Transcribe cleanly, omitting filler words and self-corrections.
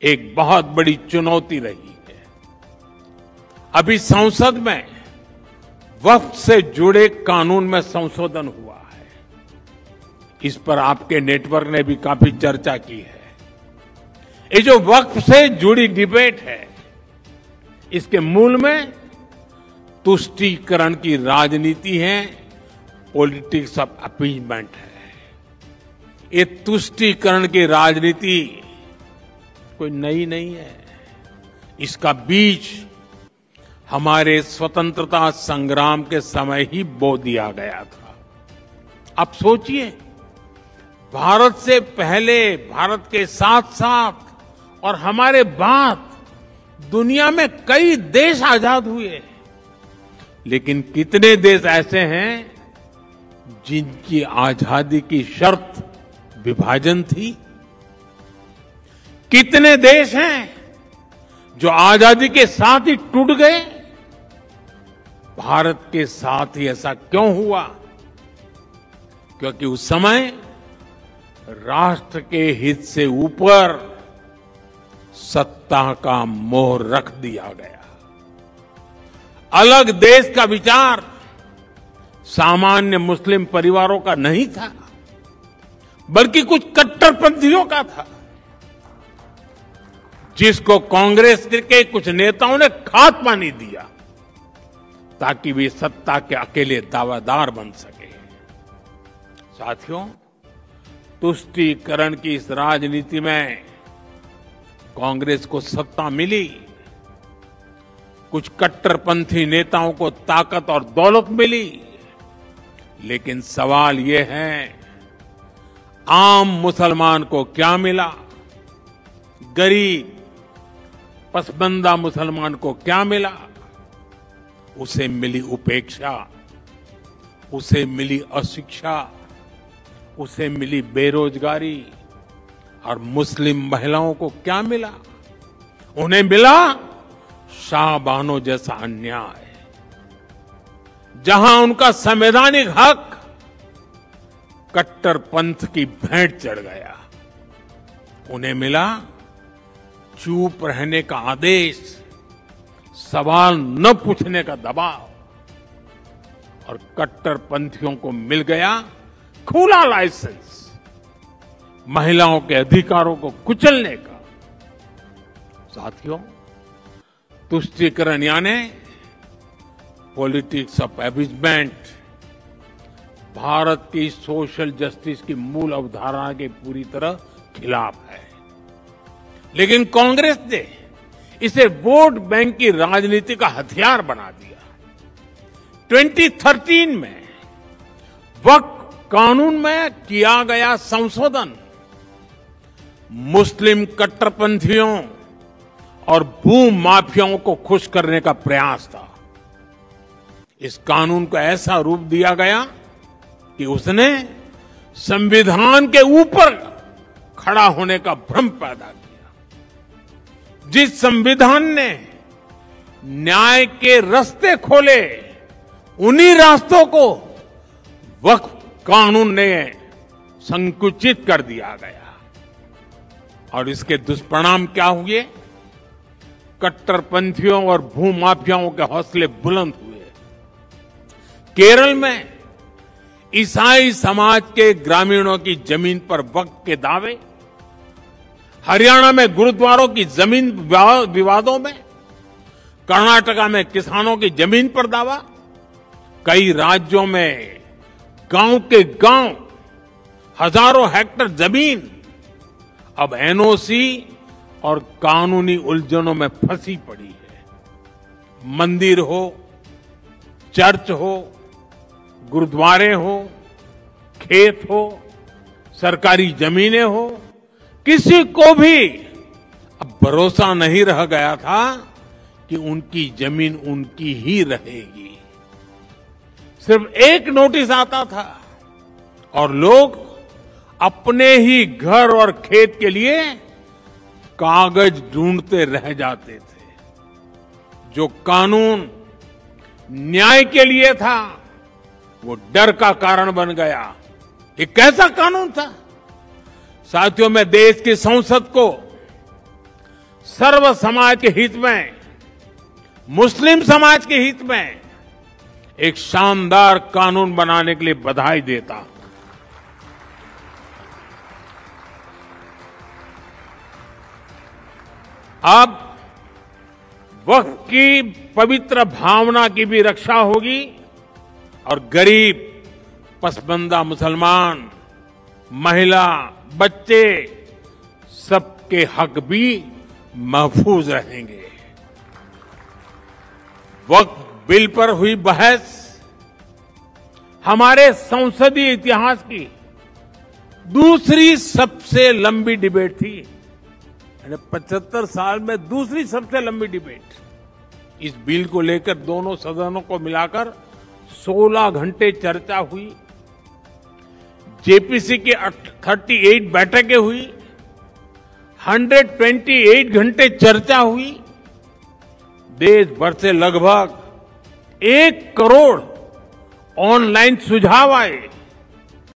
एक बहुत बड़ी चुनौती रही है। अभी संसद में वक्फ से जुड़े कानून में संशोधन हुआ है। इस पर आपके नेटवर्क ने भी काफी चर्चा की है। ये जो वक्फ से जुड़ी डिबेट है, इसके मूल में तुष्टीकरण की राजनीति है, पॉलिटिक्स ऑफ अपीजमेंट है। ये तुष्टीकरण की राजनीति कोई नई नहीं है। इसका बीज हमारे स्वतंत्रता संग्राम के समय ही बो दिया गया था। अब सोचिए, भारत से पहले, भारत के साथ साथ और हमारे बाद दुनिया में कई देश आजाद हुए, लेकिन कितने देश ऐसे हैं जिनकी आजादी की शर्त विभाजन थी? कितने देश हैं जो आजादी के साथ ही टूट गए? भारत के साथ ही ऐसा क्यों हुआ? क्योंकि उस समय राष्ट्र के हित से ऊपर सत्ता का मोह रख दिया गया। अलग देश का विचार सामान्य मुस्लिम परिवारों का नहीं था, बल्कि कुछ कट्टरपंथियों का था, जिसको कांग्रेस के कुछ नेताओं ने खाद पानी दिया ताकि वे सत्ता के अकेले दावेदार बन सके। साथियों, तुष्टीकरण की इस राजनीति में कांग्रेस को सत्ता मिली, कुछ कट्टरपंथी नेताओं को ताकत और दौलत मिली, लेकिन सवाल ये है, आम मुसलमान को क्या मिला? गरीब पसबंदा मुसलमान को क्या मिला? उसे मिली उपेक्षा, उसे मिली अशिक्षा, उसे मिली बेरोजगारी। और मुस्लिम महिलाओं को क्या मिला? उन्हें मिला शाहबानो जैसा अन्याय, जहां उनका संवैधानिक हक कट्टरपंथ की भेंट चढ़ गया। उन्हें मिला चुप रहने का आदेश, सवाल न पूछने का दबाव, और कट्टरपंथियों को मिल गया खुला लाइसेंस महिलाओं के अधिकारों को कुचलने का। साथियों, तुष्टीकरण यानी पॉलिटिक्स ऑफ अपीजमेंट भारत की सोशल जस्टिस की मूल अवधारणा के पूरी तरह खिलाफ है। लेकिन कांग्रेस ने इसे वोट बैंक की राजनीति का हथियार बना दिया। 2013 में वक्फ कानून में किया गया संशोधन मुस्लिम कट्टरपंथियों और भू माफियाओं को खुश करने का प्रयास था। इस कानून को ऐसा रूप दिया गया कि उसने संविधान के ऊपर खड़ा होने का भ्रम पैदा किया। जिस संविधान ने न्याय के रास्ते खोले, उन्हीं रास्तों को वक्फ कानून ने संकुचित कर दिया गया। और इसके दुष्परिणाम क्या हुए? कट्टरपंथियों और भूमाफियाओं के हौसले बुलंद हुए। केरल में ईसाई समाज के ग्रामीणों की जमीन पर वक्फ के दावे, हरियाणा में गुरुद्वारों की जमीन विवादों में, कर्नाटका में किसानों की जमीन पर दावा, कई राज्यों में गांव के गांव हजारों हेक्टेयर जमीन अब एनओसी और कानूनी उलझनों में फंसी पड़ी है। मंदिर हो, चर्च हो, गुरुद्वारे हो, खेत हो, सरकारी जमीनें हो, किसी को भी अब भरोसा नहीं रह गया था कि उनकी जमीन उनकी ही रहेगी। सिर्फ एक नोटिस आता था और लोग अपने ही घर और खेत के लिए कागज ढूंढते रह जाते थे। जो कानून न्याय के लिए था, वो डर का कारण बन गया। ये कैसा कानून था? साथियों, मैं देश की संसद को सर्व समाज के हित में, मुस्लिम समाज के हित में एक शानदार कानून बनाने के लिए बधाई देता हूं। अब वक्फ की पवित्र भावना की भी रक्षा होगी और गरीब, पसमानदा मुसलमान, महिला, बच्चे सबके हक भी महफूज रहेंगे। वक्फ बिल पर हुई बहस हमारे संसदीय इतिहास की दूसरी सबसे लंबी डिबेट थी। 75 साल में दूसरी सबसे लंबी डिबेट। इस बिल को लेकर दोनों सदनों को मिलाकर 16 घंटे चर्चा हुई। जेपीसी की 38 बैठकें हुई, 128 घंटे चर्चा हुई। देश भर से लगभग 1 करोड़ ऑनलाइन सुझाव आए।